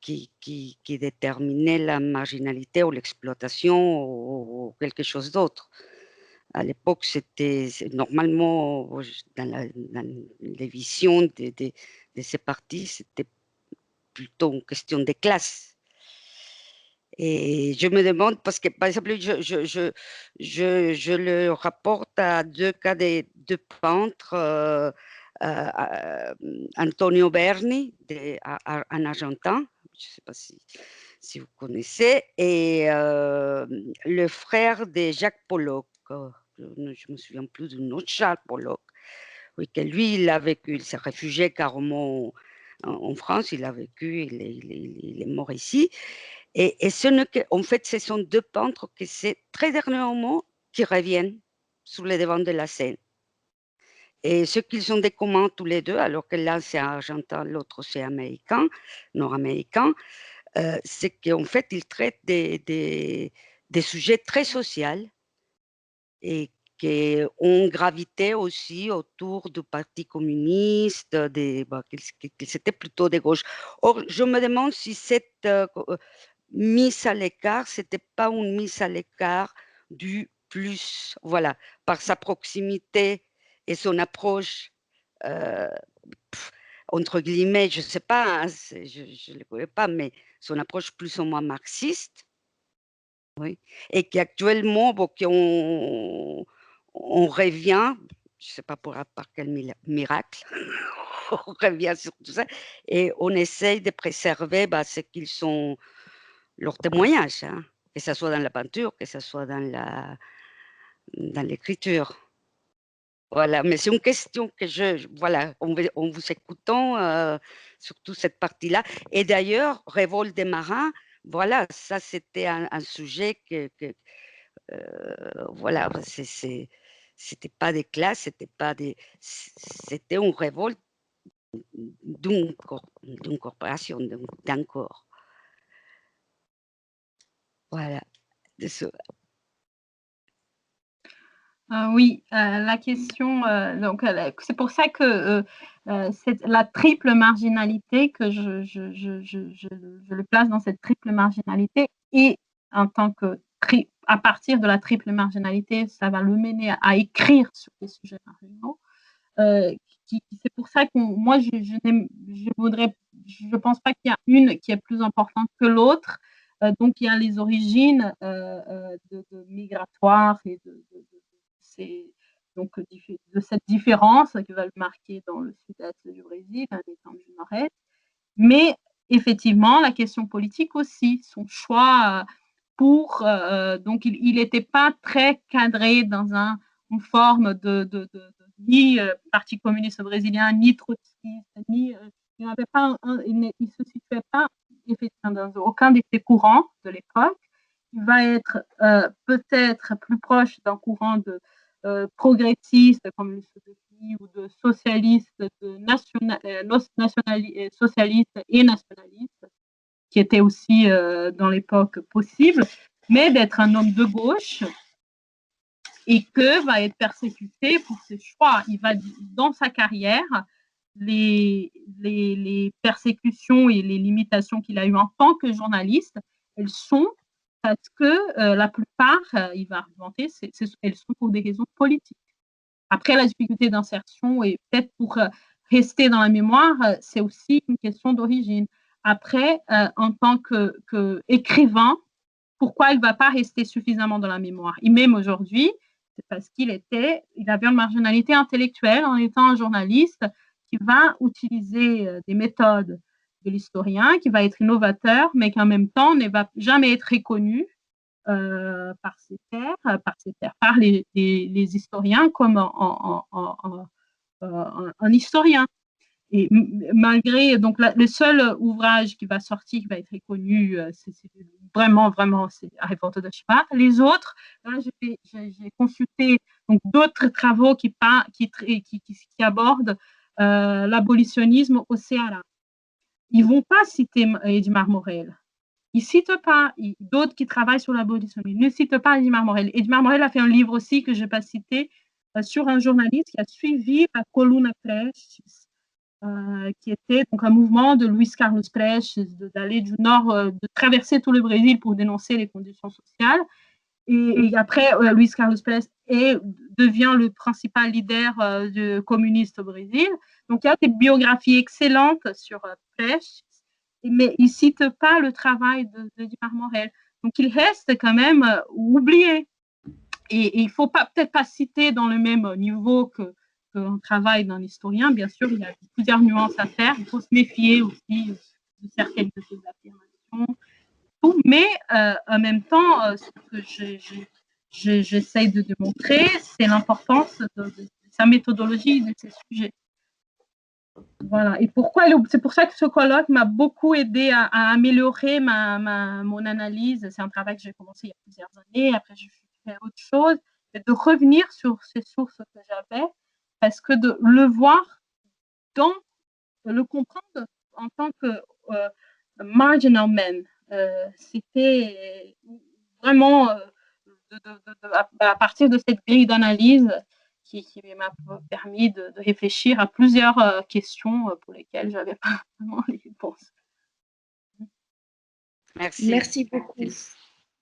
qui déterminait la marginalité ou l'exploitation ou quelque chose d'autre. À l'époque, normalement, dans les visions de ces partis, c'était plutôt une question de classe. Et je me demande, parce que par exemple, je le rapporte à deux cas de deux peintres, Antonio Berni en argentin, je ne sais pas si vous connaissez, et le frère de Jacques Pollock. Je ne me souviens plus du nom, Jacques Pollock. Oui, que lui, il s'est réfugié carrément en France, il a vécu, il est mort ici. Et en fait, ce sont deux peintres que c'est très dernièrement qui reviennent sur les devants de la scène. Et ce qu'ils ont de commun tous les deux, alors que l'un c'est argentin, l'autre c'est américain, nord-américain, c'est qu'en fait, ils traitent des sujets très sociaux et qui ont gravité aussi autour du Parti communiste, qu'ils étaient plutôt de gauche. Or, je me demande si cette mise à l'écart, ce n'était pas une mise à l'écart du plus, voilà, par sa proximité et son approche, entre guillemets, je ne sais pas, hein, je ne le connais pas, mais son approche plus ou moins marxiste, oui, et qu'actuellement, on revient, je ne sais pas par quel miracle, on revient sur tout ça, et on essaye de préserver ce qu'ils sont, leurs témoignages, hein, que ce soit dans la peinture, que ce soit dans l'écriture. Voilà, mais c'est une question que voilà, en vous écoutant, surtout cette partie-là. Et d'ailleurs, Révolte des marins, voilà, ça c'était un sujet voilà, c'était pas des classes, c'était une révolte d'une corporation, d'un corps. Voilà. Oui, la question, donc c'est pour ça que c'est la triple marginalité que je le place dans cette triple marginalité, et en tant que à partir de la triple marginalité, ça va le mener à écrire sur des sujets marginaux. C'est pour ça que moi, je pense pas qu'il y a une qui est plus importante que l'autre. Donc, il y a les origines migratoires et de cette différence qui va le marquer dans le sud-est du Brésil, dans l'étang du Nord-Est. Mais effectivement, la question politique aussi, son choix donc il n'était pas très cadré dans une forme ni Parti communiste brésilien, ni trotskiste, il ne se situait pas effectivement dans aucun de ces courants de l'époque. Il va être peut-être plus proche d'un courant progressiste, comme il se définit partis ou de socialistes, socialistes et nationalistes, qui était aussi dans l'époque possible, mais d'être un homme de gauche et que va être persécuté pour ses choix. Il va, dans sa carrière, les persécutions et les limitations qu'il a eues en tant que journaliste, elles sont parce que la plupart, il va argumenter, elles sont pour des raisons politiques. Après, la difficulté d'insertion et peut-être pour rester dans la mémoire, c'est aussi une question d'origine. Après, en tant qu'écrivain, pourquoi il ne va pas rester suffisamment dans la mémoire? Et même aujourd'hui, c'est parce il avait une marginalité intellectuelle en étant un journaliste qui va utiliser des méthodes de l'historien, qui va être innovateur, mais qui en même temps ne va jamais être reconnu par ses pairs, par les historiens comme un historien. Et malgré, donc le seul ouvrage qui va sortir, qui va être reconnu, c'est vraiment, c'est La Révolte de Shabbat. Les autres, là, j'ai consulté d'autres travaux qui abordent l'abolitionnisme au Sahara. Ils ne vont pas citer Edmar Morel. Ils ne citent pas, d'autres qui travaillent sur l'abolitionnisme ne citent pas Edmar Morel. Edmar Morel a fait un livre aussi que je n'ai pas cité sur un journaliste qui a suivi la Coluna Prestes, qui était donc un mouvement de Luis Carlos Prestes d'aller du nord, de traverser tout le Brésil pour dénoncer les conditions sociales. Et après, Luis Carlos Prestes devient le principal leader communiste au Brésil. Donc, il y a des biographies excellentes sur Prestes, mais il ne cite pas le travail de Edmar Morel. Donc, il reste quand même oublié. Et il ne faut peut-être pas citer dans le même niveau qu'un travail d'un historien. Bien sûr, il y a plusieurs nuances à faire. Il faut se méfier aussi de certaines de ces affirmations. Mais en même temps, ce que j'essaye de démontrer, c'est l'importance de sa méthodologie de ces sujets. Voilà. Et c'est pour ça que ce colloque m'a beaucoup aidé à améliorer mon analyse. C'est un travail que j'ai commencé il y a plusieurs années. Après, je fais autre chose. Et de revenir sur ces sources que j'avais, parce que de le voir, le comprendre en tant que marginal man, c'était vraiment à partir de cette grille d'analyse qui m'a permis de réfléchir à plusieurs questions pour lesquelles je n'avais pas vraiment les réponses. Merci. Merci beaucoup.